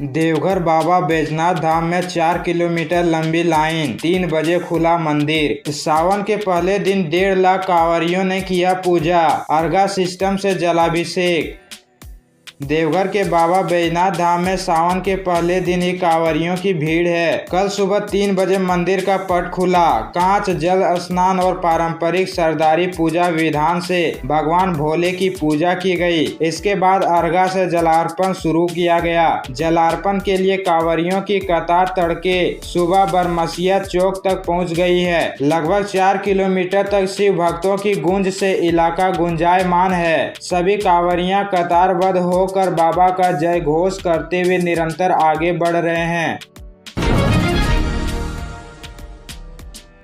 देवघर बाबा बैजनाथ धाम में 4 किलोमीटर लंबी लाइन, 3 बजे खुला मंदिर। सावन के पहले दिन 1.5 लाख कांवरियों ने किया पूजा, अर्घा सिस्टम से जलाभिषेक। देवघर के बाबा बैजनाथ धाम में सावन के पहले दिन ही कांवरियों की भीड़ है। कल सुबह 3 बजे मंदिर का पट खुला। कांच, जल स्नान और पारंपरिक सरदारी पूजा विधान से भगवान भोले की पूजा की गई। इसके बाद अर्घा से जलार्पण शुरू किया गया। जलार्पण के लिए कांवरियों की कतार तड़के सुबह बरमसिया चौक तक पहुंच गई है। लगभग 4 किलोमीटर तक शिव भक्तों की गूंज से इलाका गुंजायमान है। सभी कांवरियां कतारबद्ध हो कर बाबा का जय घोष करते हुए निरंतर आगे बढ़ रहे हैं।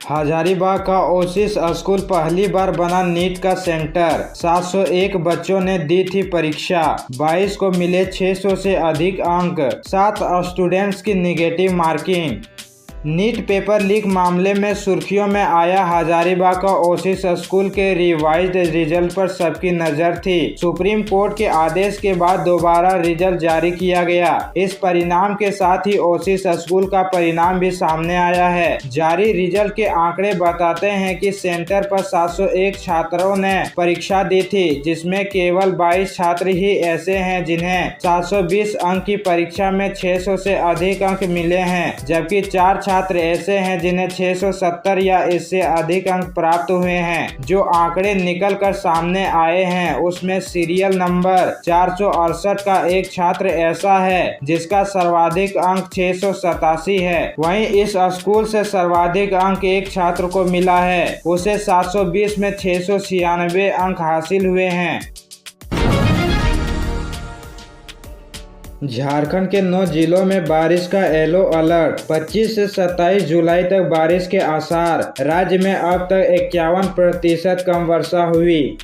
हजारीबाग का ओसिस स्कूल पहली बार बना नीट का सेंटर। 701 बच्चों ने दी थी परीक्षा, 22 को मिले 600 से अधिक अंक, 7 स्टूडेंट्स की negative marking. NEET paper leak मामले में सुर्खियों में आया हजारीबाग का ओसिस स्कूल के रिवाइज्ड रिजल्ट पर सबकी नजर थी। सुप्रीम कोर्ट के आदेश के बाद दोबारा रिजल्ट जारी किया गया। इस परिणाम के साथ ही ओसिस स्कूल का परिणाम भी सामने आया है। जारी रिजल्ट के आंकड़े बताते हैं कि सेंटर पर 701 छात्रों ने परीक्षा दी थी, जिसमें केवल 22 छात्र ही ऐसे हैं जिन्हें 720 अंक की परीक्षा में 600 से अधिक अंक मिले हैं, जबकि 4 छात्र ऐसे हैं जिन्हें 670 या इससे अधिक अंक प्राप्त हुए हैं। जो आंकड़े निकल कर सामने आए हैं उसमें सीरियल नंबर 468 का एक छात्र ऐसा है जिसका सर्वाधिक अंक 687 है। वहीं इस स्कूल से सर्वाधिक अंक एक छात्र को मिला है, उसे 720 में 696 अंक हासिल हुए हैं। झारखंड के 9 जिलों में बारिश का येलो अलर्ट, 25 से 27 जुलाई तक बारिश के आसार। राज्य में अब तक 51% कम वर्षा हुई।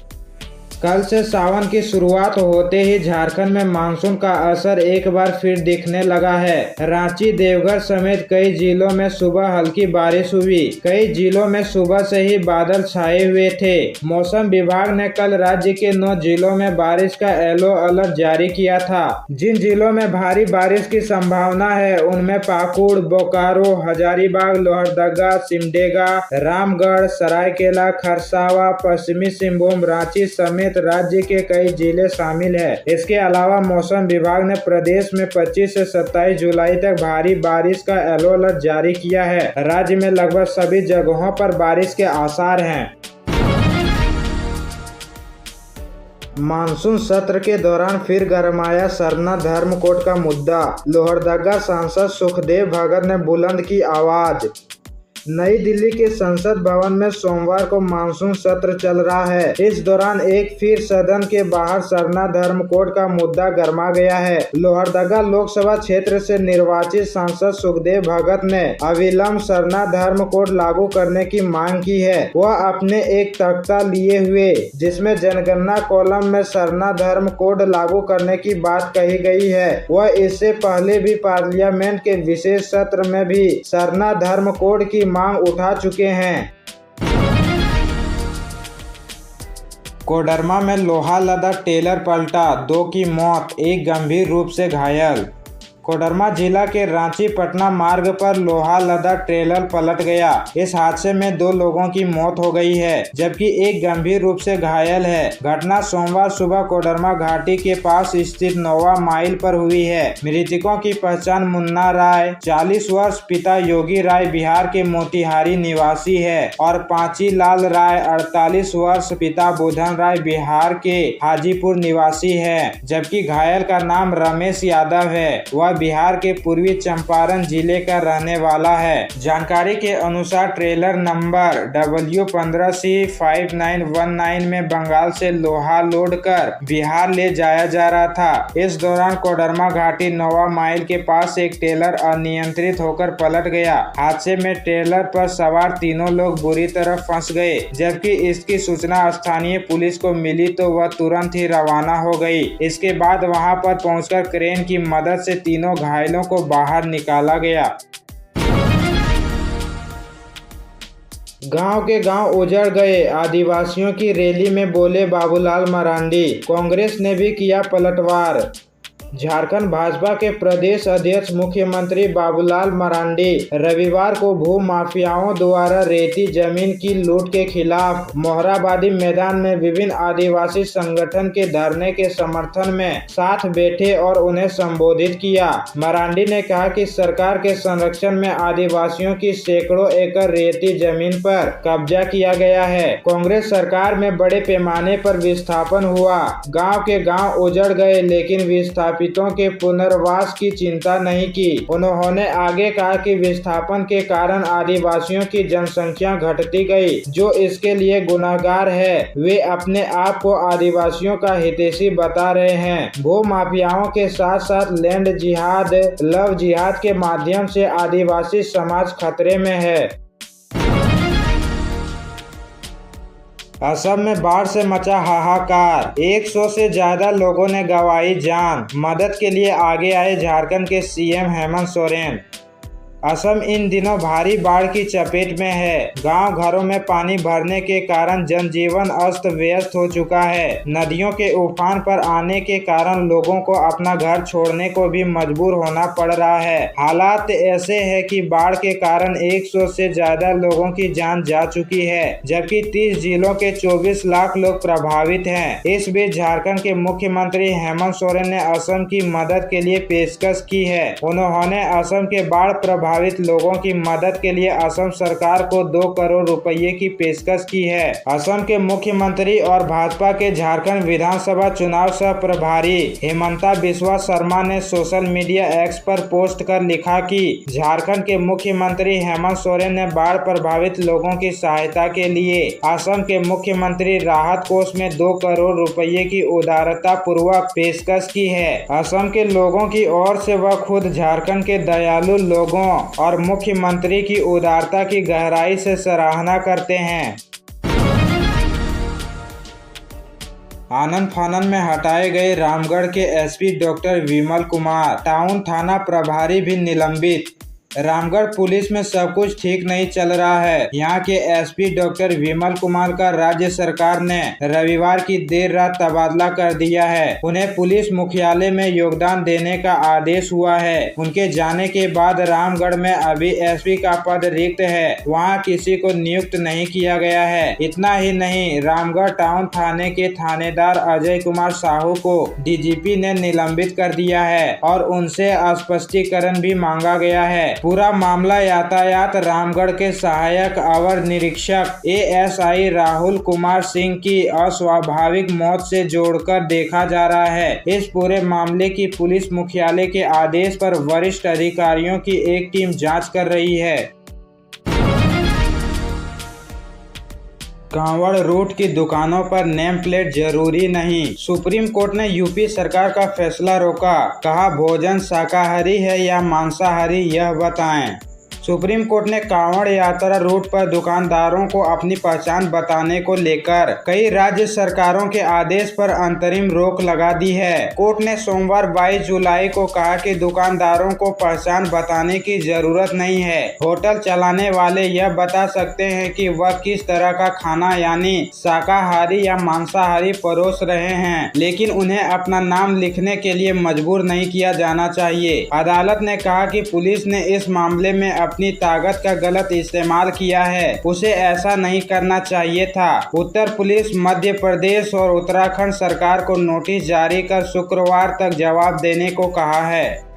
कल से सावन की शुरुआत होते ही झारखंड में मानसून का असर एक बार फिर दिखने लगा है। रांची, देवघर समेत कई जिलों में सुबह हल्की बारिश हुई। कई जिलों में सुबह से ही बादल छाए हुए थे। मौसम विभाग ने कल राज्य के 9 जिलों में बारिश का येलो अलर्ट जारी किया था। जिन जिलों में भारी बारिश की संभावना है उनमें पाकुड़, बोकारो, हजारीबाग, लोहरदगा, सिमडेगा, रामगढ़, सरायकेला, खरसावा, पश्चिमी सिंहभूम, रांची समेत राज्य के कई जिले शामिल है। इसके अलावा मौसम विभाग ने प्रदेश में 25 से 27 जुलाई तक भारी बारिश का येलो अलर्ट जारी किया है। राज्य में लगभग सभी जगहों पर बारिश के आसार हैं। मानसून सत्र के दौरान फिर गरमाया सरना धर्मकोड का मुद्दा। लोहरदगा सांसद सुखदेव भगत ने बुलंद की आवाज। नई दिल्ली के संसद भवन में सोमवार को मानसून सत्र चल रहा है। इस दौरान एक फिर सदन के बाहर सरना धर्म कोड का मुद्दा गरमा गया है। लोहरदगा लोकसभा क्षेत्र से निर्वाचित सांसद सुखदेव भगत ने अविलंब सरना धर्म कोड लागू करने की मांग की है। वह अपने एक तख्ता लिए हुए जिसमें जनगणना कॉलम में सरना धर्म कोड लागू करने की बात कही गई है। वह इससे पहले भी पार्लियामेंट के विशेष सत्र में भी सरना धर्म कोड की मांग उठा चुके हैं। कोडरमा में लोहा लदा टेलर पलटा, 2 की मौत, 1 गंभीर रूप से घायल। कोडरमा जिला के रांची पटना मार्ग पर लोहा लदा ट्रेलर पलट गया। इस हादसे में 2 लोगों की मौत हो गई है, जबकि 1 गंभीर रूप से घायल है। घटना सोमवार सुबह कोडरमा घाटी के पास स्थित नौवा माइल पर हुई है। मृतकों की पहचान मुन्ना राय 40 वर्ष, पिता योगी राय बिहार के मोतिहारी निवासी है, और पांची लाल राय 48 वर्ष, पिता बुधन राय बिहार के हाजीपुर निवासी है। जबकि घायल का नाम रमेश यादव है, वह बिहार के पूर्वी चंपारण जिले का रहने वाला है। जानकारी के अनुसार ट्रेलर नंबर W15C5919 में बंगाल से लोहा लोड कर बिहार ले जाया जा रहा था। इस दौरान कोडरमा घाटी नौवा माइल के पास एक ट्रेलर अनियंत्रित होकर पलट गया। हादसे में ट्रेलर पर सवार तीनों लोग बुरी तरह फंस गए। जबकि इसकी सूचना स्थानीय पुलिस को मिली तो वह तुरंत ही रवाना हो गई। इसके बाद वहां पर पहुंचकर क्रेन की मदद से तीनों घायलों को बाहर निकाला गया। गांव के गांव उजड़ गए, आदिवासियों की रैली में बोले बाबूलाल मरांडी। कांग्रेस ने भी किया पलटवार। झारखंड भाजपा के प्रदेश अध्यक्ष मुख्यमंत्री बाबूलाल मरांडी रविवार को भू माफियाओं द्वारा रेती जमीन की लूट के खिलाफ मोहराबादी मैदान में विभिन्न आदिवासी संगठन के धरने के समर्थन में साथ बैठे और उन्हें संबोधित किया। मरांडी ने कहा कि सरकार के संरक्षण में आदिवासियों की सैकड़ों एकड़ रेती जमीन पर कब्जा किया गया है। कांग्रेस सरकार में बड़े पैमाने पर विस्थापन हुआ, गांव के गांव उजड़ गए, लेकिन विस्थापितों के पुनर्वास की चिंता नहीं की। उन्होंने आगे कहा कि विस्थापन के कारण आदिवासियों की जनसंख्या घटती गई, जो इसके लिए गुनाहगार है। वे अपने आप को आदिवासियों का हितैषी बता रहे हैं। भू माफियाओं के साथ साथ लैंड जिहाद, लव जिहाद के माध्यम से आदिवासी समाज खतरे में है। असम में बाढ़ से मचा हाहाकार, 100 से ज्यादा लोगों ने गंवाई जान। मदद के लिए आगे आए झारखंड के सीएम हेमंत सोरेन। असम इन दिनों भारी बाढ़ की चपेट में है। गांव घरों में पानी भरने के कारण जनजीवन अस्त व्यस्त हो चुका है। नदियों के उफान पर आने के कारण लोगों को अपना घर छोड़ने को भी मजबूर होना पड़ रहा है। हालात ऐसे है कि बाढ़ के कारण 100 से ज्यादा लोगों की जान जा चुकी है, जबकि 30 जिलों के 24 लाख लोग प्रभावित हैं। इस बीच झारखंड के मुख्यमंत्री हेमंत सोरेन ने असम की मदद के लिए पेशकश की है। उन्होंने असम के बाढ़ प्रभावित लोगों की मदद के लिए असम सरकार को 2 करोड़ रुपए की पेशकश की है। असम के मुख्यमंत्री और भाजपा के झारखंड विधानसभा चुनाव सह प्रभारी हेमंता बिस्वा शर्मा ने सोशल मीडिया एक्स पर पोस्ट कर लिखा कि झारखंड के मुख्यमंत्री हेमंत सोरेन ने बाढ़ प्रभावित लोगों की सहायता के लिए असम के मुख्यमंत्री राहत कोष में 2 करोड़ रुपए की उदारता पूर्वक पेशकश की है। असम के लोगों की ओर से वह खुद झारखंड के दयालु लोगों और मुख्यमंत्री की उदारता की गहराई से सराहना करते हैं। आनन फानन में हटाए गए रामगढ़ के SP doctor Vimal Kumar, town थाना प्रभारी भी निलंबित। रामगढ़ पुलिस में सब कुछ ठीक नहीं चल रहा है। यहाँ के एसपी डॉक्टर विमल कुमार का राज्य सरकार ने रविवार की देर रात तबादला कर दिया है। उन्हें पुलिस मुख्यालय में योगदान देने का आदेश हुआ है। उनके जाने के बाद रामगढ़ में अभी एसपी का पद रिक्त है, वहाँ किसी को नियुक्त नहीं किया गया है। इतना ही नहीं, रामगढ़ टाउन थाने के थानेदार अजय कुमार साहू को डीजीपी ने निलंबित कर दिया है और उनसे स्पष्टीकरण भी मांगा गया है। पूरा मामला यातायात रामगढ़ के सहायक अवर निरीक्षक एएसआई राहुल कुमार सिंह की अस्वाभाविक मौत से जोड़कर देखा जा रहा है। इस पूरे मामले की पुलिस मुख्यालय के आदेश पर वरिष्ठ अधिकारियों की एक टीम जांच कर रही है। कांवड़ रूट की दुकानों पर नेम प्लेट जरूरी नहीं, सुप्रीम कोर्ट ने यूपी सरकार का फैसला रोका। कहा भोजन शाकाहारी है या मांसाहारी यह बताएं। सुप्रीम कोर्ट ने कांवड़ यात्रा रूट पर दुकानदारों को अपनी पहचान बताने को लेकर कई राज्य सरकारों के आदेश पर अंतरिम रोक लगा दी है। कोर्ट ने सोमवार 22 जुलाई को कहा कि दुकानदारों को पहचान बताने की जरूरत नहीं है। होटल चलाने वाले यह बता सकते हैं कि वह किस तरह का खाना यानी शाकाहारी या मांसाहारी परोस रहे हैं, लेकिन उन्हें अपना नाम लिखने के लिए मजबूर नहीं किया जाना चाहिए। अदालत ने कहा कि पुलिस ने इस मामले में अपनी ताकत का गलत इस्तेमाल किया है, उसे ऐसा नहीं करना चाहिए था। उत्तर पुलिस, मध्य प्रदेश और उत्तराखंड सरकार को नोटिस जारी कर शुक्रवार तक जवाब देने को कहा है।